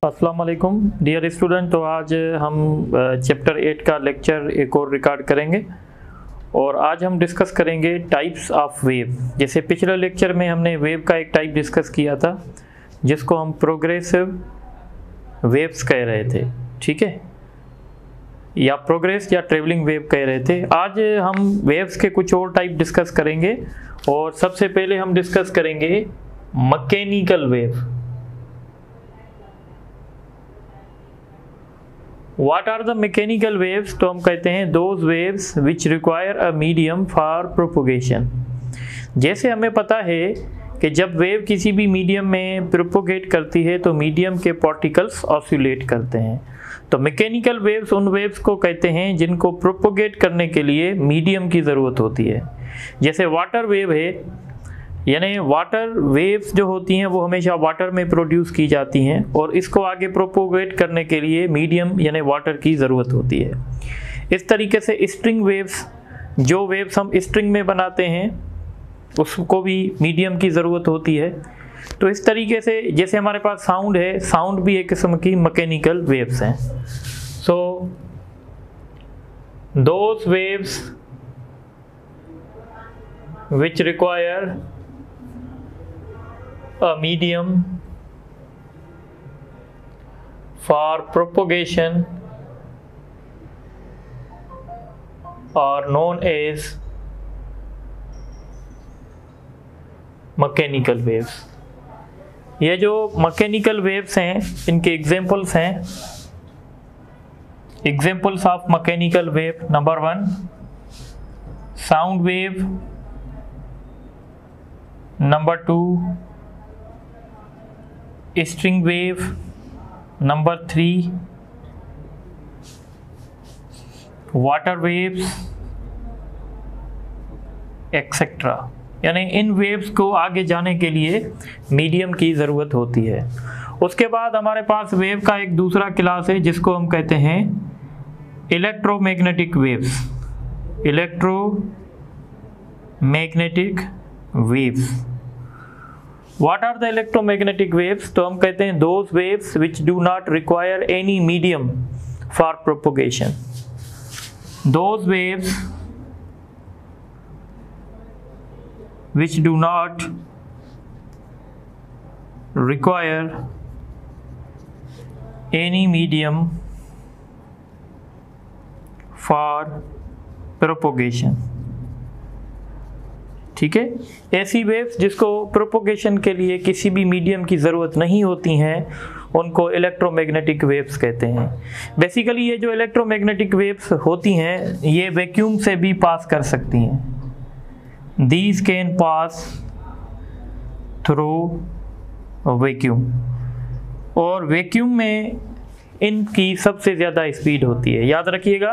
अस्सलाम वालेकुम dear student. तो आज हम चैप्टर 8 का लेक्चर एक और रिकॉर्ड करेंगे और आज हम डिस्कस करेंगे टाइप्स ऑफ वेव। जैसे पिछले लेक्चर में हमने वेव का एक टाइप डिस्कस किया था जिसको हम प्रोग्रेसिव वेव्स कह रहे थे, ठीक है, या प्रोग्रेस या ट्रेवलिंग वेव कह रहे थे। आज हम वेव्स के कुछ और टाइप डिस्कस करेंगे और सबसे पहले हम डिस्कस करेंगे mechanical wave. What are the mechanical waves? तो हम कहते हैं those waves which require a medium for propagation। जैसे हमें पता है कि जब वेव किसी भी मीडियम में प्रोपोगेट करती है तो मीडियम के पार्टिकल्स ऑसिलेट करते हैं। तो मैकेनिकल वेव्स उन वेव्स को कहते हैं जिनको प्रोपोगेट करने के लिए मीडियम की ज़रूरत होती है। जैसे वाटर वेव है, यानी वाटर वेव्स जो होती हैं वो हमेशा वाटर में प्रोड्यूस की जाती हैं और इसको आगे प्रोपोगेट करने के लिए मीडियम यानी वाटर की ज़रूरत होती है। इस तरीके से स्ट्रिंग वेव्स, जो वेव्स हम स्ट्रिंग में बनाते हैं उसको भी मीडियम की ज़रूरत होती है। तो इस तरीके से जैसे हमारे पास साउंड है, साउंड भी एक किस्म की मैकेनिकल वेव्स हैं। So those waves which require a medium for propagation are known as mechanical waves। ये जो मैकेनिकल वेव्स हैं इनके एग्जांपल्स हैं, examples of mechanical wave. Number 1 sound wave, number 2 string wave, number 3 water waves etcetera. यानी इन waves को आगे जाने के लिए मीडियम की ज़रूरत होती है। उसके बाद हमारे पास वेव का एक दूसरा क्लास है जिसको हम कहते हैं electromagnetic waves. Electromagnetic waves, What are the electromagnetic waves? तो हम कहते हैं those waves which do not require any medium for propagation। Those waves which do not require any medium for propagation, ठीक है। ऐसी वेव्स जिसको प्रोपोगेशन के लिए किसी भी मीडियम की ज़रूरत नहीं होती हैं उनको इलेक्ट्रोमैग्नेटिक वेव्स कहते हैं। बेसिकली ये जो इलेक्ट्रोमैग्नेटिक वेव्स होती हैं ये वैक्यूम से भी पास कर सकती हैं। These can pass through vacuum, और वैक्यूम में इनकी सबसे ज़्यादा स्पीड होती है। याद रखिएगा,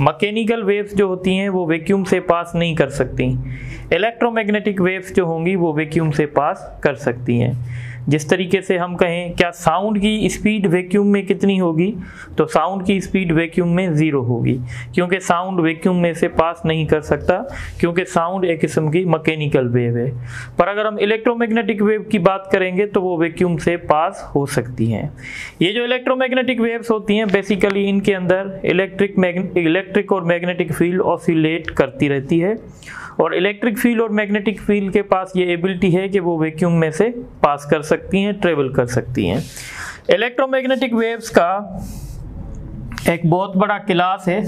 मैकेनिकल वेव्स जो होती हैं वो वैक्यूम से पास नहीं कर सकती, इलेक्ट्रोमैग्नेटिक वेव्स जो होंगी वो वैक्यूम से पास कर सकती हैं। जिस तरीके से हम कहें क्या साउंड की स्पीड वैक्यूम में कितनी होगी, तो साउंड की स्पीड वैक्यूम में 0 होगी, क्योंकि साउंड वैक्यूम में से पास नहीं कर सकता, क्योंकि साउंड एक किस्म की मैकेनिकल वेव है। पर अगर हम इलेक्ट्रोमैग्नेटिक वेव की बात करेंगे तो वो वैक्यूम से पास हो सकती हैं। ये जो इलेक्ट्रोमैग्नेटिक वेव्स होती हैं बेसिकली इनके अंदर इलेक्ट्रिक और मैग्नेटिक फील्ड ऑसिलेट करती रहती है, और इलेक्ट्रिक फील्ड और मैग्नेटिक फील्ड के पास ये एबिलिटी है कि वो वैक्यूम में से पास कर सकती हैं, ट्रेवल कर सकती हैं। इलेक्ट्रोमैग्नेटिक वेव्स का एक बहुत बड़ा क्लास है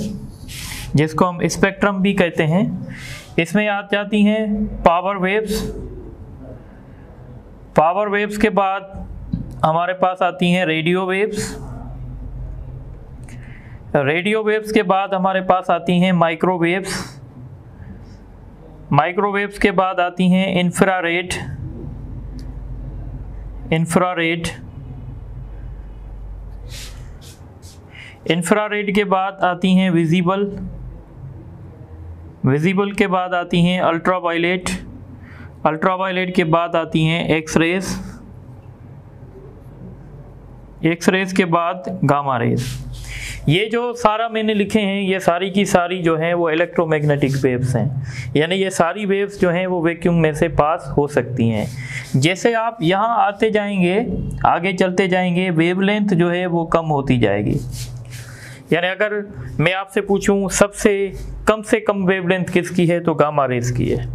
जिसको हम स्पेक्ट्रम भी कहते हैं। इसमें आ जाती हैं पावर वेव्स। पावर वेव्स के बाद हमारे पास आती हैं रेडियो वेव्स। रेडियो वेव्स के बाद हमारे पास आती हैं माइक्रोवेव्स। माइक्रोवेव्स के बाद आती हैं इंफ्रारेड। इंफ्रारेड के बाद आती हैं विजिबल। विजिबल के बाद आती हैं अल्ट्रावायलेट। अल्ट्रावायलेट के बाद आती हैं एक्सरेज। एक्सरेज के बाद गामा रेज। ये जो सारा मैंने लिखे हैं ये सारी की सारी जो हैं वो इलेक्ट्रोमैग्नेटिक वेव्स हैं, यानी ये सारी वेव्स जो हैं वो वैक्यूम में से पास हो सकती हैं। जैसे आप यहाँ आते जाएंगे, आगे चलते जाएंगे, वेवलेंथ जो है वो कम होती जाएगी। यानी अगर मैं आपसे पूछूं से कम वेवलेंथ किसकी है, तो गामा रेज की है।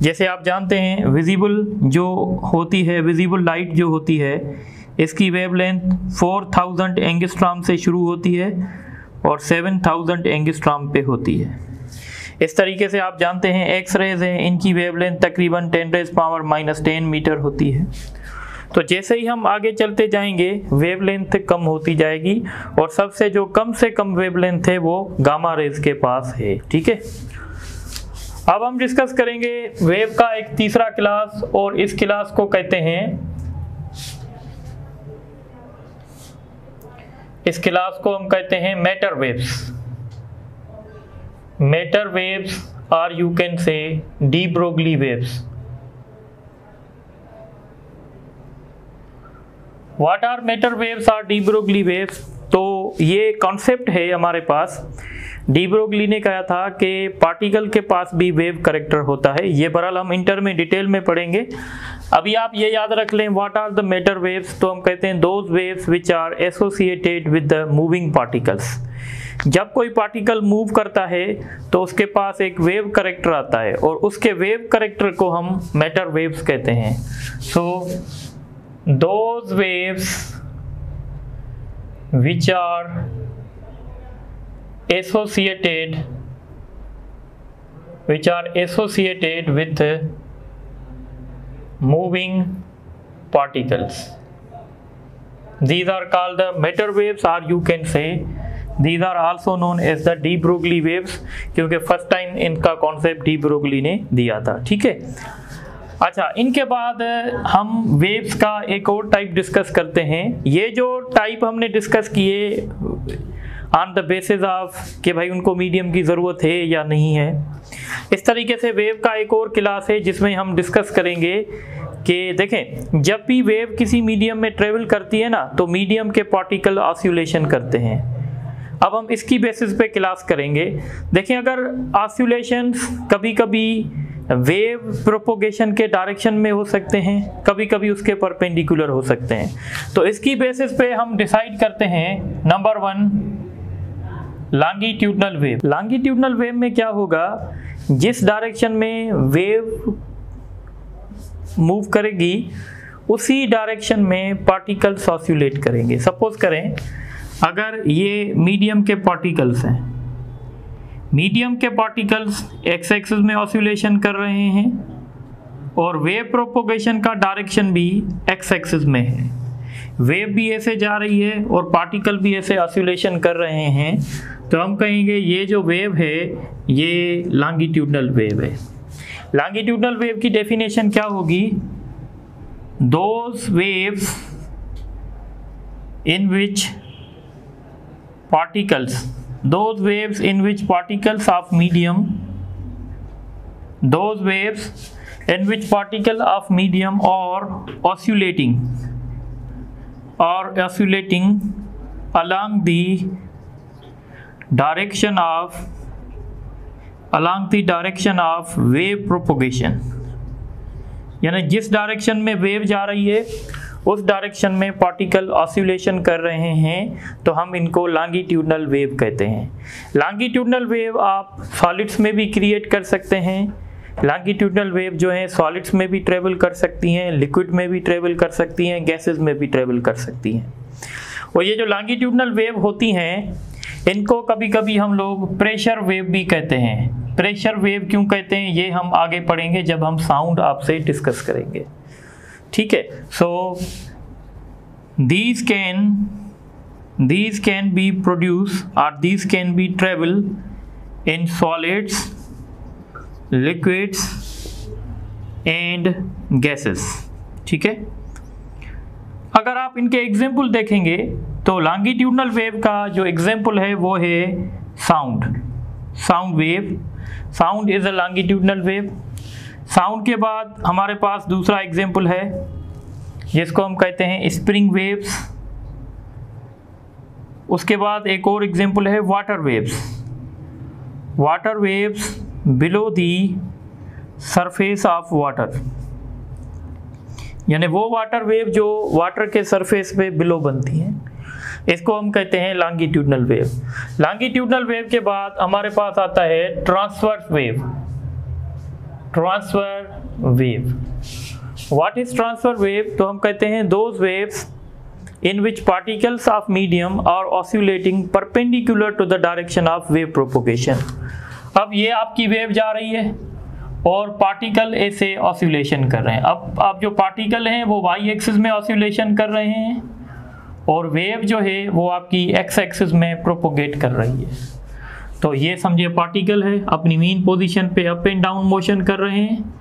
जैसे आप जानते हैं विजिबल जो होती है, विजिबल लाइट जो होती है, इसकी वेवलेंथ 4000 एंगस्ट्रॉम से शुरू होती है और 7000 एंगस्ट्रॉम पे होती है। इस तरीके से आप जानते हैं एक्स रेज हैं, इनकी वेवलेंथ तकरीबन 10⁻⁻10 मीटर होती है। तो जैसे ही हम आगे चलते जाएंगे वेवलेंथ कम होती जाएगी और सबसे जो कम से कम वेवलेंथ है वो गामा रेज के पास है। ठीक है, अब हम डिस्कस करेंगे वेव का एक तीसरा क्लास, और इस क्लास को कहते हैं, इस क्लास को हम कहते हैं मैटर वेव्स। मैटर वेव्स और you can say de Broglie waves. What are matter waves और डी ब्रोगली वेव्स? तो ये कॉन्सेप्ट है हमारे पास। डी ब्रोगली ने कहा था कि पार्टिकल के पास भी वेव कैरेक्टर होता है। ये बहरहाल हम इंटर में डिटेल में पढ़ेंगे। अभी आप ये याद रख लें, what are the matter waves? तो हम कहते हैं those waves which are associated with the moving particles. जब कोई पार्टिकल मूव करता है तो उसके पास एक वेव कैरेक्टर आता है और उसके वेव कैरेक्टर को हम मैटर वेव्स कहते हैं। सो those waves which are associated with moving particles, these are called the matter waves, or you can say these are also known as the de Broglie waves, क्योंकि first time इनका concept de Broglie ने दिया था। ठीक है, अच्छा, इनके बाद हम वेव्स का एक और टाइप डिस्कस करते हैं। ये जो टाइप हमने डिस्कस किए ऑन द बेसिस ऑफ कि भाई उनको मीडियम की ज़रूरत है या नहीं है। इस तरीके से वेव का एक और क्लास है जिसमें हम डिस्कस करेंगे कि देखें, जब भी वेव किसी मीडियम में ट्रेवल करती है ना, तो मीडियम के पार्टिकल ऑस्युलेशन करते हैं। अब हम इसकी बेसिस पे क्लास करेंगे। देखें, अगर ऑस्युलेशंस कभी कभी वेव प्रोपोगेशन के डायरेक्शन में हो सकते हैं, कभी कभी उसके परपेंडिकुलर हो सकते हैं, तो इसकी बेसिस पे हम डिसाइड करते हैं number 1 longitudinal wave. Longitudinal wave में क्या होगा, जिस डायरेक्शन में वेव मूव करेगी उसी डायरेक्शन में पार्टिकल्स ऑस्युलेट करेंगे। सपोज करें अगर ये मीडियम के पार्टिकल्स हैं, मीडियम के पार्टिकल्स एक्स एक्सिस में ऑस्युलेशन कर रहे हैं और वेव प्रोपोगेशन का डायरेक्शन भी एक्स एक्सिस में है, वेव भी ऐसे जा रही है और पार्टिकल भी ऐसे ऑस्युलेशन कर रहे हैं, तो हम कहेंगे ये जो वेव है ये लॉन्गिट्यूडनल वेव है। लॉन्गिट्यूडनल वेव की डेफिनेशन क्या होगी? Those waves in which particles, those waves in which particles of medium, those waves in which particle of medium are oscillating along the direction of wave propagation, यानी जिस direction में wave जा रही है उस डायरेक्शन में पार्टिकल ऑस्युलेशन कर रहे हैं, तो हम इनको लॉन्गिट्यूडनल वेव कहते हैं। लॉन्गिट्यूडनल वेव आप सॉलिड्स में भी क्रिएट कर सकते हैं। लॉन्गिट्यूडनल वेव जो है सॉलिड्स में भी ट्रेवल कर सकती हैं, लिक्विड में भी ट्रेवल कर सकती हैं, गैसेस में भी ट्रेवल कर सकती हैं। और ये जो लॉन्गिट्यूडनल वेव होती हैं इनको कभी कभी हम लोग प्रेशर वेव भी कहते हैं। प्रेशर वेव क्यों कहते हैं ये हम आगे पढ़ेंगे जब हम साउंड आपसे डिस्कस करेंगे। ठीक है, सो these can be produced or these can be travel in solids, liquids and gases। ठीक है, अगर आप इनके एग्जाम्पल देखेंगे तो लॉन्गिट्यूडनल वेव का जो एग्जाम्पल है वो है sound wave. Sound is a longitudinal wave. Sound के बाद हमारे पास दूसरा एग्जाम्पल है जिसको हम कहते हैं स्प्रिंग वेव्स। उसके बाद एक और एग्जांपल है water waves. Water waves below the surface of water, यानी वो वाटर वेव जो वाटर के सरफेस पे बिलो बनती हैं, इसको हम कहते हैं लॉन्गिट्यूडनल वेव। लॉन्गिट्यूडनल वेव के बाद हमारे पास आता है transverse wave. Transfer wave, what is transfer wave? तो हम कहते हैं those waves in which particles of medium are oscillating perpendicular to the direction of wave propagation। अब ये आपकी वेव जा रही है और पार्टिकल ऐसे ऑसिलेशन कर रहे हैं। अब आप जो पार्टिकल हैं वो वाई एक्सिस में ऑसिलेशन कर रहे हैं और वेव जो है वो आपकी एक्स एक्सिस में प्रोपोगेट कर रही है। तो ये समझिए पार्टिकल है, अपनी मीन पोजीशन पे अप एंड डाउन मोशन कर रहे हैं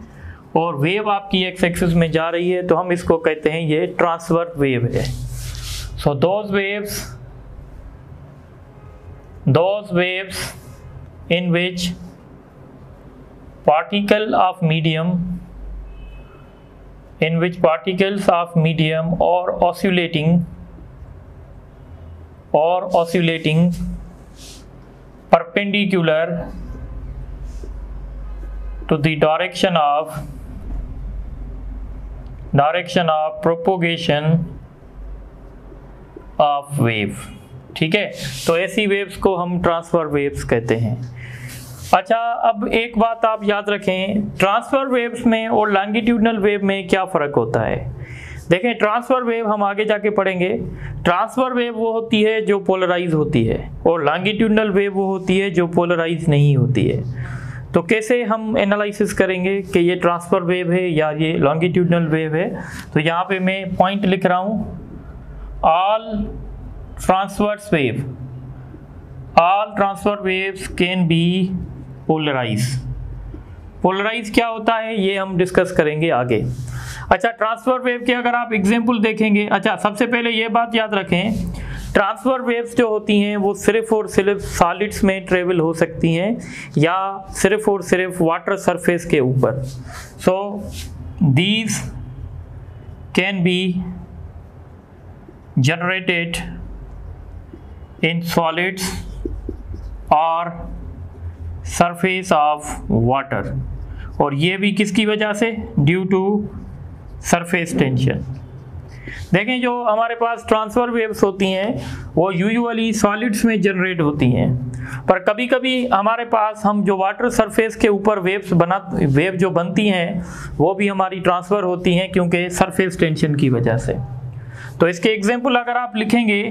और वेव आपकी एक्स एक्सिस में जा रही है, तो हम इसको कहते हैं ये ट्रांसवर्स वेव है। So those waves in which particles of medium are oscillating perpendicular to the direction of propagation of wave. ठीक है, तो ऐसी वेव्स को हम ट्रांसफर वेव्स कहते हैं। अच्छा, अब एक बात आप याद रखें, ट्रांसफर वेव्स में और लॉन्गिट्यूडनल वेव में क्या फ़र्क होता है। देखें, ट्रांसफर वेव हम आगे जाके पढ़ेंगे। ट्रांसफर वेव वो होती है जो पोलराइज होती है और लॉन्गिट्यूडनल वेव वो होती है जो पोलराइज नहीं होती है। तो कैसे हम एनालिसिस करेंगे कि ये ट्रांसफर वेव है या ये लॉन्गिट्यूडनल वेव है? तो यहाँ पे मैं पॉइंट लिख रहा हूँ, all transverse waves can be polarized। Polarize क्या होता है ये हम डिस्कस करेंगे आगे। अच्छा, ट्रांसफर वेव के अगर आप एग्जांपल देखेंगे, अच्छा सबसे पहले ये बात याद रखें, ट्रांसफर वेव्स जो होती हैं वो सिर्फ और सिर्फ सॉलिड्स में ट्रेवल हो सकती हैं या सिर्फ और सिर्फ वाटर सरफेस के ऊपर। So these can B generated in solids or surface of water, और ये भी किसकी वजह से? Due to surface tension. देखें, जो हमारे पास ट्रांसफर वेव्स होती हैं वो यूजुअली सॉलिड्स में जनरेट होती हैं, पर कभी कभी हमारे पास हम जो वाटर सरफेस के ऊपर वेव जो बनती हैं वो भी हमारी ट्रांसफ़र होती हैं क्योंकि सरफेस टेंशन की वजह से। तो इसके एग्जाम्पल अगर आप लिखेंगे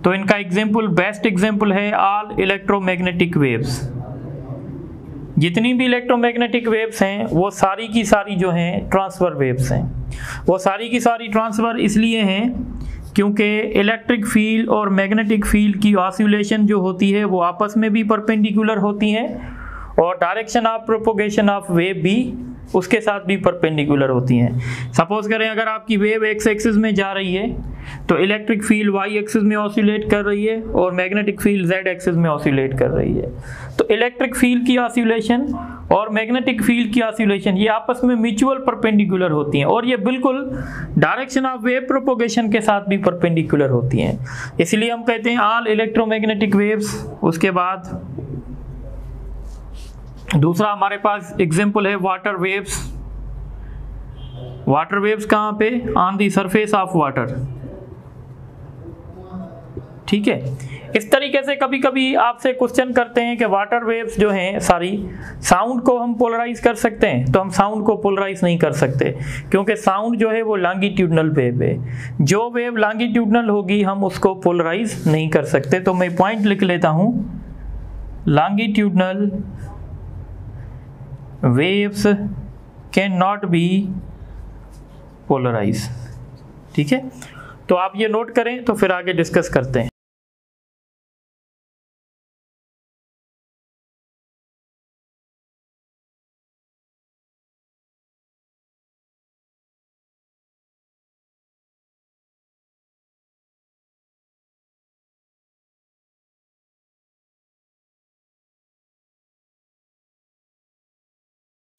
तो इनका एग्जाम्पल, बेस्ट एग्जाम्पल है ऑल इलेक्ट्रोमैग्नेटिक वेव्स। जितनी भी इलेक्ट्रोमैग्नेटिक वेव्स हैं वो सारी की सारी जो हैं ट्रांसफर वेव्स हैं। वो सारी की सारी ट्रांसफर इसलिए हैं क्योंकि इलेक्ट्रिक फील्ड और मैग्नेटिक फील्ड की ऑसिलेशन जो होती है वो आपस में भी परपेंडिकुलर होती हैं और direction of propagation of wave भी उसके साथ भी परपेंडिकुलर होती हैं। सपोज करें अगर आपकी वेव एक्स एक्सिस में जा रही है तो इलेक्ट्रिक फील्ड वाई एक्सिस में ऑसिलेट कर रही है और मैग्नेटिक फील्ड जेड एक्सिस में ऑसिलेट कर रही है। तो इलेक्ट्रिक फील्ड की ऑसिलेशन और मैग्नेटिक फील्ड की ऑसिलेशन ये आपस में म्यूचुअल परपेंडिकुलर होती हैं और ये बिल्कुल डायरेक्शन ऑफ वेव प्रोपोगेशन के साथ भी परपेंडिकुलर होती हैं, इसलिए हम कहते हैं ऑल इलेक्ट्रोमैग्नेटिक वेव्स। उसके बाद दूसरा हमारे पास एग्जाम्पल है वाटर वेव्स। वाटर वेव्स कहाँ पे? On the surface of water. ठीक है, इस तरीके से कभी कभी आपसे क्वेश्चन करते हैं कि वाटर वेव्स जो हैं सारी, साउंड को हम पोलराइज कर सकते हैं? तो हम साउंड को पोलराइज नहीं कर सकते क्योंकि साउंड जो है वो लॉन्गिट्यूडनल वेव है। जो वेव लॉन्गिट्यूडनल होगी हम उसको पोलराइज नहीं कर सकते। तो मैं पॉइंट लिख लेता हूँ, longitudinal waves cannot be polarized। ठीक है, तो आप ये नोट करें तो फिर आगे डिस्कस करते हैं।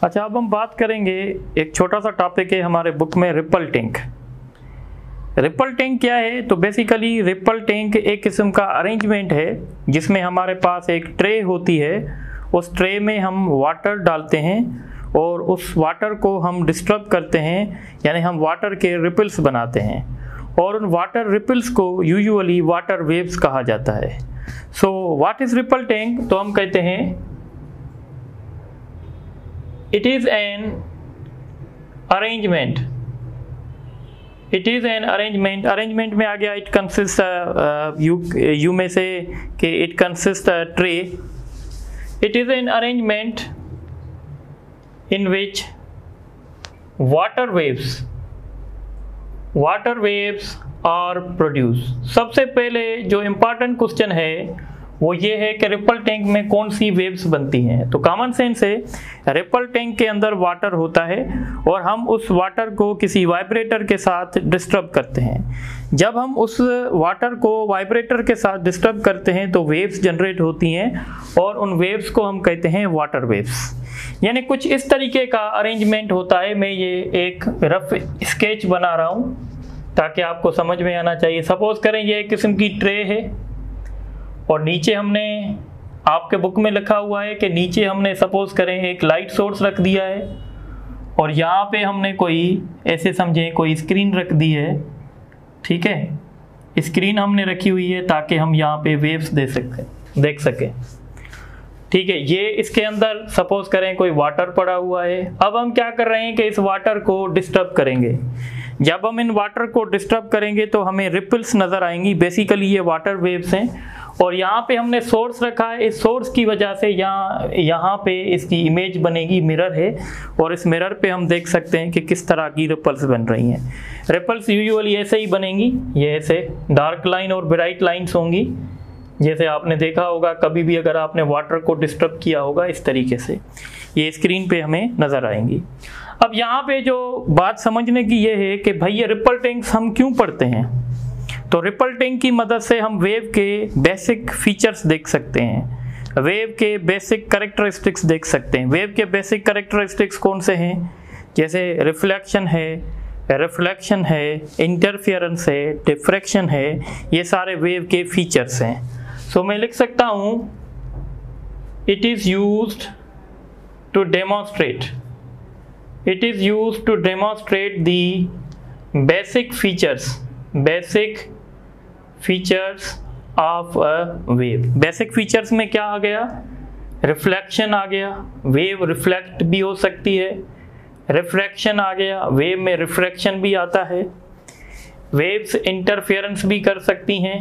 अच्छा, अब हम बात करेंगे, एक छोटा सा टॉपिक है हमारे बुक में, रिपल टैंक। रिपल टैंक क्या है? तो बेसिकली रिपल टैंक एक किस्म का अरेंजमेंट है जिसमें हमारे पास एक ट्रे होती है, उस ट्रे में हम वाटर डालते हैं और उस वाटर को हम डिस्टर्ब करते हैं, यानी हम वाटर के रिपल्स बनाते हैं और उन वाटर रिपल्स को यूजुअली वाटर वेव्स कहा जाता है। So what is ripple tank? तो हम कहते हैं it is an arrangement. It is an arrangement. Arrangement में आ गया इट कंसिस्ट, यू में से कि it consist tray. It is an arrangement in which water waves are produced। सबसे पहले जो इम्पॉर्टेंट क्वेश्चन है वो ये है कि रिपल टैंक में कौन सी वेव्स बनती हैं। तो कॉमन सेंस है, रिपल टैंक के अंदर वाटर होता है और हम उस वाटर को किसी वाइब्रेटर के साथ डिस्टर्ब करते हैं। जब हम उस वाटर को वाइब्रेटर के साथ डिस्टर्ब करते हैं तो वेव्स जनरेट होती हैं और उन वेव्स को हम कहते हैं वाटर वेव्स। यानी कुछ इस तरीके का अरेंजमेंट होता है। मैं ये एक रफ स्केच बना रहा हूँ ताकि आपको समझ में आना चाहिए। सपोज करें ये एक किस्म की ट्रे है और नीचे हमने, आपके बुक में लिखा हुआ है कि नीचे हमने सपोज करें एक लाइट सोर्स रख दिया है और यहाँ पे हमने कोई, ऐसे समझें कोई स्क्रीन रख दी है, ठीक है। स्क्रीन हमने रखी हुई है ताकि हम यहाँ पे वेव्स देख सकें, ठीक है। ये इसके अंदर सपोज करें कोई वाटर पड़ा हुआ है। अब हम क्या कर रहे हैं कि इस वाटर को डिस्टर्ब करेंगे। जब हम इन वाटर को डिस्टर्ब करेंगे तो हमें रिपल्स नज़र आएंगी। बेसिकली ये वाटर वेव्स हैं और यहाँ पे हमने सोर्स रखा है। इस सोर्स की वजह से यहाँ पे इसकी इमेज बनेगी, मिरर है, और इस मिरर पे हम देख सकते हैं कि किस तरह की रिपल्स बन रही हैं। रिपल्स यूजुअली ऐसे ही बनेंगी, ये ऐसे डार्क लाइन और ब्राइट लाइन्स होंगी, जैसे आपने देखा होगा कभी भी अगर आपने वाटर को डिस्टर्ब किया होगा, इस तरीके से ये स्क्रीन पे हमें नज़र आएंगी। अब यहाँ पे जो बात समझने की ये है कि भाई ये रिपल टैंक्स हम क्यों पढ़ते हैं। तो रिपल टैंक की मदद से हम वेव के बेसिक फीचर्स देख सकते हैं, वेव के बेसिक कैरेक्टरिस्टिक्स देख सकते हैं। वेव के बेसिक कैरेक्टरिस्टिक्स कौन से हैं? जैसे रिफ्लेक्शन है, इंटरफेरेंस है, डिफ्रैक्शन है, ये सारे वेव के फीचर्स हैं। सो मैं लिख सकता हूँ it is used to demonstrate the basic features of a wave. Basic features में क्या आ गया? रिफ्लेक्शन आ गया, वेव रिफ्लेक्ट भी हो सकती है। रिफ्रैक्शन आ गया, वेव में रिफ्रैक्शन भी आता है। वेव्स इंटरफेरेंस भी कर सकती हैं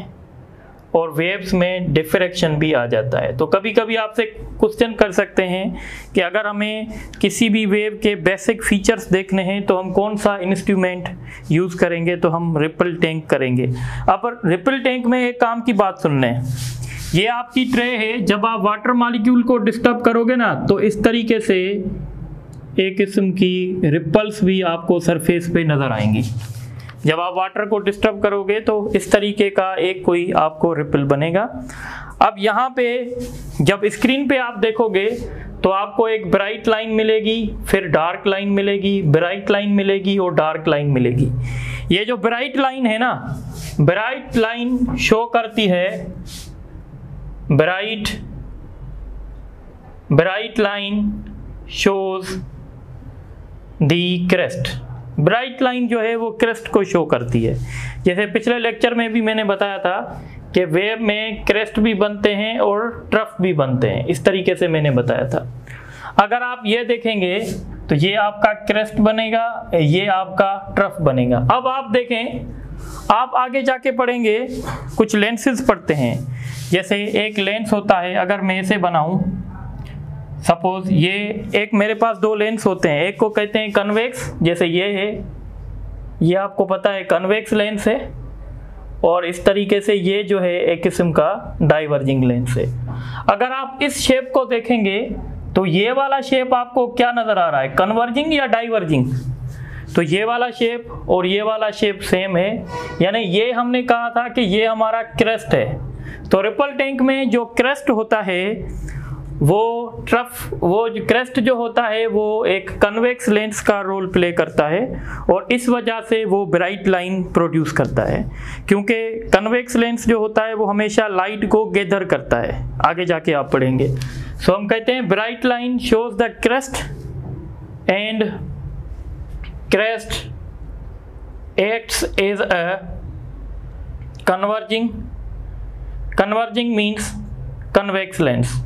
और वेव्स में डिफ्रैक्शन भी आ जाता है। तो कभी कभी आपसे क्वेश्चन कर सकते हैं कि अगर हमें किसी भी वेव के बेसिक फीचर्स देखने हैं तो हम कौन सा इंस्ट्रूमेंट यूज़ करेंगे? तो हम रिपल टैंक करेंगे। अब रिपल टैंक में एक काम की बात सुन लें, ये आपकी ट्रे है। जब आप वाटर मॉलिक्यूल को डिस्टर्ब करोगे ना तो इस तरीके से एक किस्म की रिपल्स भी आपको सरफेस पे नज़र आएंगी। जब आप वाटर को डिस्टर्ब करोगे तो इस तरीके का एक कोई आपको रिपल बनेगा। अब यहाँ पे जब स्क्रीन पे आप देखोगे तो आपको एक ब्राइट लाइन मिलेगी, फिर डार्क लाइन मिलेगी, ब्राइट लाइन मिलेगी और डार्क लाइन मिलेगी। ये जो ब्राइट लाइन है ना, ब्राइट लाइन शो करती है, bright line shows the crest. Bright line जो है वो क्रेस्ट को शो करती है। जैसे पिछले लेक्चर में भी मैंने बताया था कि वेव में क्रेस्ट भी बनते हैं और ट्रफ भी बनते हैं, इस तरीके से मैंने बताया था। अगर आप ये देखेंगे तो ये आपका क्रेस्ट बनेगा, ये आपका ट्रफ बनेगा। अब आप देखें, आप आगे जाके पढ़ेंगे, कुछ लेंसेज पढ़ते हैं। जैसे एक लेंस होता है, अगर मैं इसे बनाऊं, सपोज ये एक मेरे पास दो लेंस होते हैं, एक को कहते हैं कन्वेक्स, जैसे ये है, ये आपको पता है कन्वेक्स लेंस है, और इस तरीके से ये जो है एक किस्म का डाइवर्जिंग लेंस है। अगर आप इस शेप को देखेंगे तो ये वाला शेप आपको क्या नजर आ रहा है, कन्वर्जिंग या डाइवर्जिंग? तो ये वाला शेप और ये वाला शेप सेम है, यानी ये हमने कहा था कि ये हमारा क्रेस्ट है। तो रिपल टैंक में जो क्रेस्ट होता है वो जो क्रेस्ट जो होता है वो एक कन्वेक्स लेंस का रोल प्ले करता है और इस वजह से वो ब्राइट लाइन प्रोड्यूस करता है, क्योंकि कन्वेक्स लेंस जो होता है वो हमेशा लाइट को गैदर करता है। आगे जाके आप पढ़ेंगे। सो हम कहते हैं bright line shows the crest and crest acts as a converging means convex lens.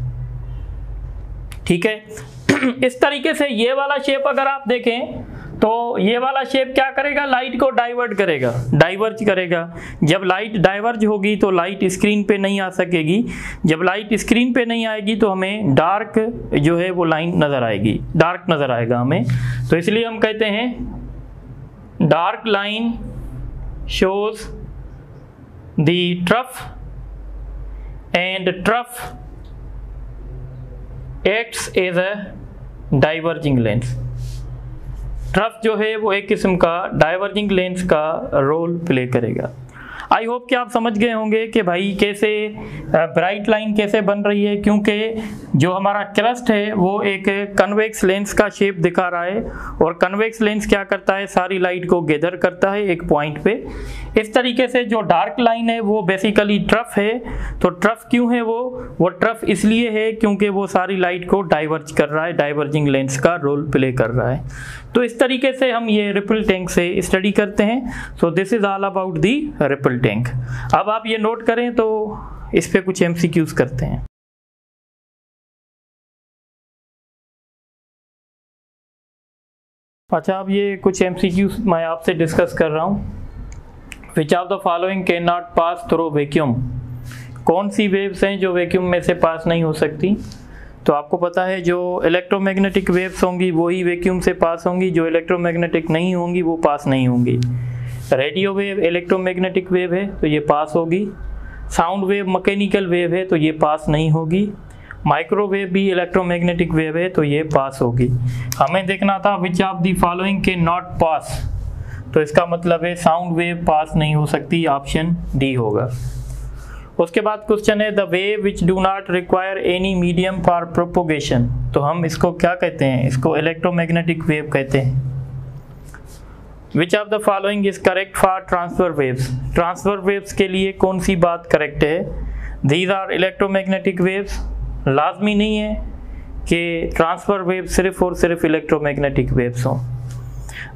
ठीक है। इस तरीके से ये वाला शेप अगर आप देखें तो ये वाला शेप क्या करेगा, लाइट को डाइवर्ट करेगा, डाइवर्ज करेगा। जब लाइट डाइवर्ज होगी तो लाइट स्क्रीन पे नहीं आ सकेगी। जब लाइट स्क्रीन पे नहीं आएगी तो हमें डार्क जो है वो लाइन नज़र आएगी, डार्क नज़र आएगा हमें। तो इसलिए हम कहते हैं dark line shows the trough and trough acts as a diverging lens. Trough जो है वो एक किस्म का डाइवर्जिंग लेंस का रोल प्ले करेगा। आई होप कि आप समझ गए होंगे कि भाई कैसे ब्राइट लाइन कैसे बन रही है, क्योंकि जो हमारा क्रस्ट है वो एक कन्वेक्स लेंस का शेप दिखा रहा है और कन्वेक्स लेंस क्या करता है, सारी लाइट को गैदर करता है एक पॉइंट पे। इस तरीके से जो डार्क लाइन है वो बेसिकली ट्रफ है। तो ट्रफ क्यों है वो ट्रफ इसलिए है क्योंकि वो सारी लाइट को डाइवर्ज कर रहा है, डाइवर्जिंग लेंस का रोल प्ले कर रहा है। तो इस तरीके से हम ये रिपल टैंक से स्टडी करते हैं। So this is all about the ripple tank. अब आप ये नोट करें तो इस पे कुछ एमसीक्यूज करते हैं। अच्छा, अब ये कुछ एमसीक्यूज मैं आपसे डिस्कस कर रहा हूँ। विच of the following can not pass through vacuum. कौन सी वेव्स हैं जो वैक्यूम में से पास नहीं हो सकती? तो आपको पता है जो इलेक्ट्रोमैग्नेटिक वेव्स होंगी वही वैक्यूम से पास होंगी, जो इलेक्ट्रोमैग्नेटिक नहीं होंगी वो पास नहीं होंगी। रेडियो वेव इलेक्ट्रोमैग्नेटिक वेव है तो ये पास होगी। साउंड वेव मैकेनिकल वेव है तो ये पास नहीं होगी। माइक्रोवेव भी इलेक्ट्रोमैग्नेटिक वेव है तो ये पास होगी। हमें देखना था विच of the following can not pass, तो इसका मतलब है साउंड वेव पास नहीं हो सकती, ऑप्शन डी होगा। उसके बाद क्वेश्चन है the wave which do not require any medium for propagation. तो हम इसको क्या कहते हैं, इसको इलेक्ट्रोमैग्नेटिक वेव कहते हैं। Which of the following is correct for transfer waves. Transfer waves के लिए कौन सी बात करेक्ट है? These are electromagnetic waves. लाजमी नहीं है कि ट्रांसफर वेव सिर्फ और सिर्फ इलेक्ट्रोमैग्नेटिक वेव्स हों।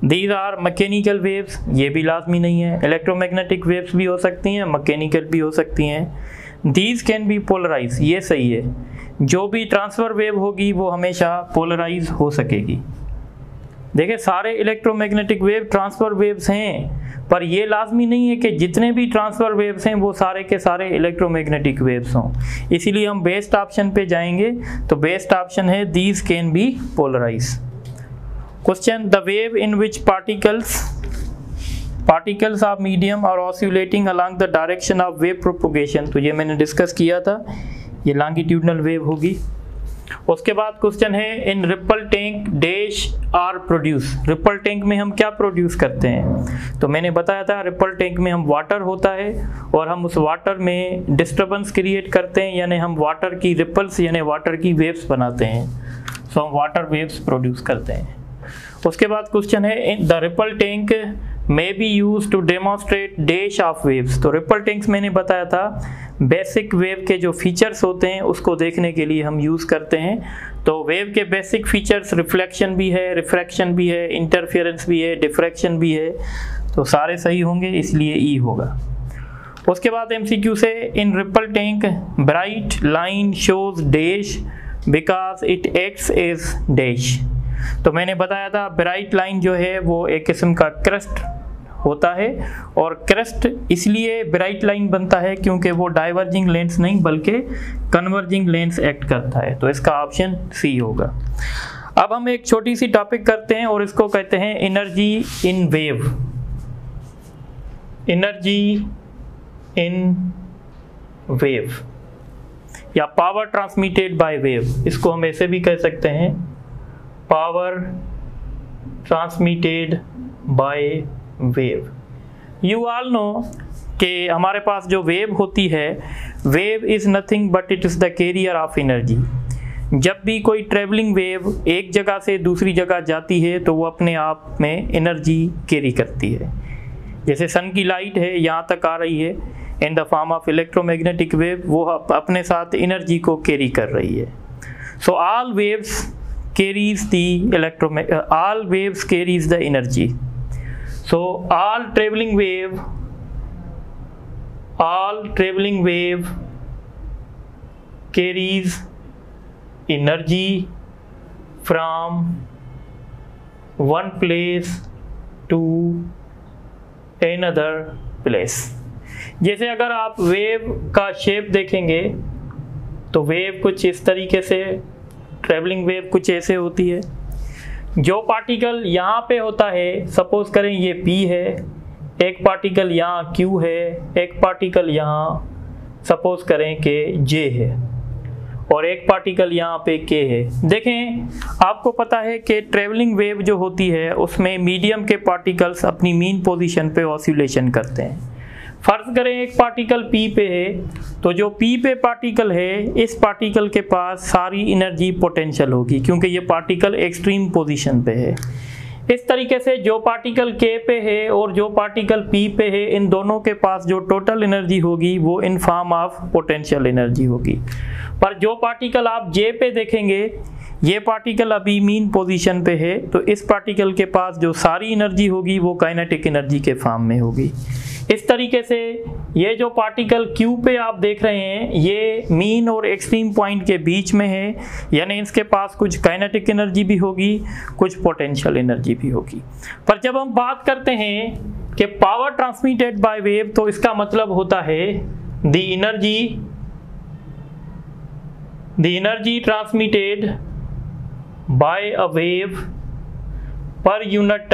दीज आर मैकेनिकल वेव्स, ये भी लाजमी नहीं है। इलेक्ट्रोमैग्नेटिक वेव्स भी हो सकती हैं, मैकेनिकल भी हो सकती हैं। दीज कैन बी पोलराइज, ये सही है। जो भी ट्रांसफर वेव होगी वो हमेशा पोलराइज हो सकेगी। देखिए सारे इलेक्ट्रोमैग्नेटिक वेव ट्रांसफर वेव्स हैं, पर ये लाजमी नहीं है कि जितने भी ट्रांसफर वेव्स हैं वो सारे के सारे इलेक्ट्रोमैग्नेटिक वेव्स हों। इसीलिए हम बेस्ट ऑप्शन पे जाएंगे। तो बेस्ट ऑप्शन है these can be polarize. Question: The wave in which particles of medium are oscillating along the direction of wave propagation। तो ये मैंने डिस्कस किया था, ये लॉन्गिट्यूडनल वेव होगी। उसके बाद क्वेश्चन है in ripple tank dash are produce. Ripple tank में हम क्या प्रोड्यूस करते हैं? तो मैंने बताया था रिपल टैंक में हम वाटर होता है और हम उस वाटर में डिस्टर्बेंस क्रिएट करते हैं, यानी हम वाटर की रिपल्स यानी वाटर की वेव्स बनाते हैं। सो हम वाटर वेव्स प्रोड्यूस करते हैं। उसके बाद क्वेश्चन है the ripple tank may be use to demonstrate dash of waves. तो रिपल टैंक्स मैंने बताया था बेसिक वेव के जो फीचर्स होते हैं उसको देखने के लिए हम यूज करते हैं। तो वेव के बेसिक फीचर्स रिफ्लेक्शन भी है, रिफ्रैक्शन भी है, इंटरफेरेंस भी है, डिफ्रैक्शन भी है। तो सारे सही होंगे, इसलिए ई होगा। उसके बाद एमसीक्यू से in ripple tank bright line shows dash because it acts as dash. तो मैंने बताया था ब्राइट लाइन जो है वो एक किस्म का क्रस्ट होता है और क्रस्ट इसलिए ब्राइट लाइन बनता है क्योंकि वो डाइवर्जिंग लेंस नहीं बल्कि कन्वर्जिंग लेंस एक्ट करता है। तो इसका ऑप्शन सी होगा। अब हम एक छोटी सी टॉपिक करते हैं और इसको कहते हैं energy in wave. Energy in wave या पावर ट्रांसमिटेड बाय वेव, इसको हम ऐसे भी कह सकते हैं power transmitted by wave. You all know कि हमारे पास जो वेव होती है, wave is nothing but it is the carrier of energy. जब भी कोई ट्रेवलिंग वेव एक जगह से दूसरी जगह जाती है तो वो अपने आप में एनर्जी कैरी करती है। जैसे सन की लाइट है, यहाँ तक आ रही है in the form of electromagnetic wave, वो अपने साथ एनर्जी को कैरी कर रही है। So all waves carries the energy. So all traveling wave carries energy from one place to another place। जैसे अगर आप वेव का शेप देखेंगे तो वेव कुछ इस तरीके से, ट्रेवलिंग वेव कुछ ऐसे होती है। जो पार्टिकल यहाँ पे होता है, सपोज करें ये P है, एक पार्टिकल यहाँ Q है, एक पार्टिकल यहाँ सपोज करें कि J है, और एक पार्टिकल यहाँ पे K है। देखें, आपको पता है कि ट्रेवलिंग वेव जो होती है उसमें मीडियम के पार्टिकल्स अपनी मीन पोजीशन पे ऑसिलेशन करते हैं। फर्ज करें एक पार्टिकल P पे है, तो जो P पे पार्टिकल है, इस पार्टिकल के पास सारी एनर्जी पोटेंशियल होगी क्योंकि ये पार्टिकल एक्सट्रीम पोजीशन पे है। इस तरीके से जो पार्टिकल K पे है और जो पार्टिकल P पे है, इन दोनों के पास जो टोटल एनर्जी होगी वो in form of potential energy होगी। पर जो पार्टिकल आप J पे देखेंगे, ये पार्टिकल अभी मीन पोजीशन पे है, तो इस पार्टिकल के पास जो सारी एनर्जी होगी वो काइनेटिक एनर्जी के फॉर्म में होगी। इस तरीके से ये जो पार्टिकल Q पे आप देख रहे हैं, ये मीन और एक्सट्रीम पॉइंट के बीच में है, यानी इसके पास कुछ काइनेटिक एनर्जी भी होगी, कुछ पोटेंशियल एनर्जी भी होगी। पर जब हम बात करते हैं कि पावर ट्रांसमिटेड बाय वेव, तो इसका मतलब होता है the energy transmitted by a wave per unit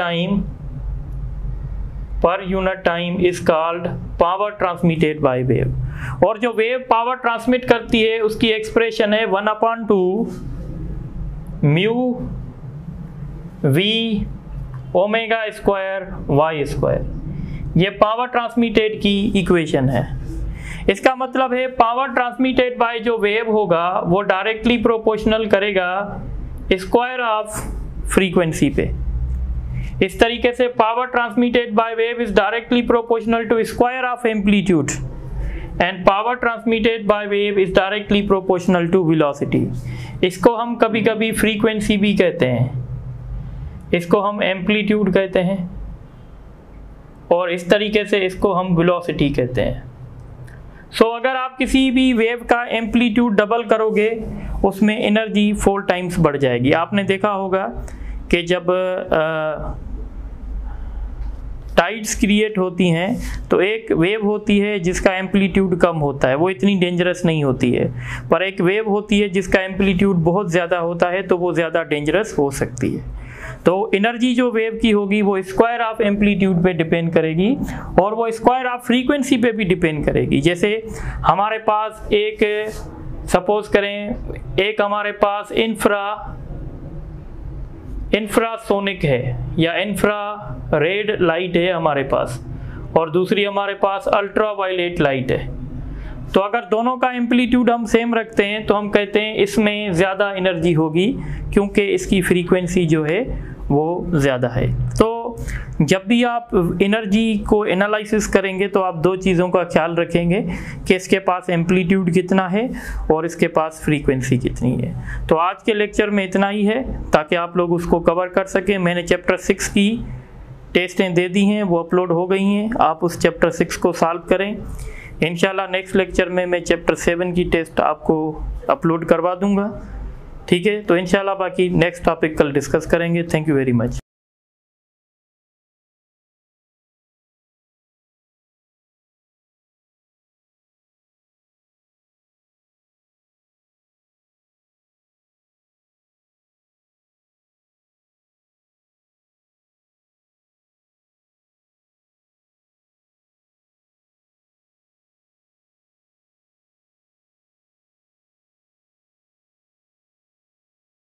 time is called power transmitted by wave. और जो वेव पावर ट्रांसमिट करती है उसकी एक्सप्रेशन है 1/2 mu v omega square y square. ये पावर ट्रांसमिटेड की इक्वेशन है। इसका मतलब है पावर ट्रांसमिटेड बाय जो वेव होगा वो डायरेक्टली प्रोपोर्शनल करेगा स्क्वायर ऑफ फ्रीक्वेंसी पे। इस तरीके से power transmitted by wave is directly proportional to square of amplitude and power transmitted by wave is directly proportional to velocity. इसको हम कभी कभी फ्रीक्वेंसी भी कहते हैं, इसको हम एम्पलीट्यूड कहते हैं, और इस तरीके से इसको हम वेलोसिटी कहते हैं। सो अगर आप किसी भी वेव का एम्पलीट्यूड डबल करोगे, उसमें एनर्जी 4 टाइम्स बढ़ जाएगी। आपने देखा होगा कि जब टाइड्स क्रिएट होती हैं तो एक वेव होती है जिसका एम्पलीट्यूड कम होता है, वो इतनी डेंजरस नहीं होती है, पर एक वेव होती है जिसका एम्पलीट्यूड बहुत ज़्यादा होता है तो वो ज़्यादा डेंजरस हो सकती है। तो एनर्जी जो वेव की होगी वो स्क्वायर ऑफ एम्पलीट्यूड पे डिपेंड करेगी और वो स्क्वायर ऑफ फ्रीक्वेंसी पे भी डिपेंड करेगी। जैसे हमारे पास एक सपोज करें एक हमारे पास इंफ्रासोनिक है या इंफ्रा रेड लाइट है हमारे पास, और दूसरी हमारे पास अल्ट्रा वायलेट लाइट है। तो अगर दोनों का एम्पलीट्यूड हम सेम रखते हैं तो हम कहते हैं इसमें ज़्यादा एनर्जी होगी क्योंकि इसकी फ्रीक्वेंसी जो है वो ज़्यादा है। तो जब भी आप एनर्जी को एनालिसिस करेंगे तो आप 2 चीज़ों का ख्याल रखेंगे कि इसके पास एम्पलीट्यूड कितना है और इसके पास फ्रीक्वेंसी कितनी है। तो आज के लेक्चर में इतना ही है ताकि आप लोग उसको कवर कर सकें। मैंने चैप्टर 6 की टेस्टें दे दी हैं, वो अपलोड हो गई हैं, आप उस चैप्टर 6 को सॉल्व करें। इंशाल्लाह नेक्स्ट लेक्चर में मैं चैप्टर 7 की टेस्ट आपको अपलोड करवा दूंगा। ठीक है, तो इंशाल्लाह बाकी नेक्स्ट टॉपिक कल डिस्कस करेंगे। Thank you very much.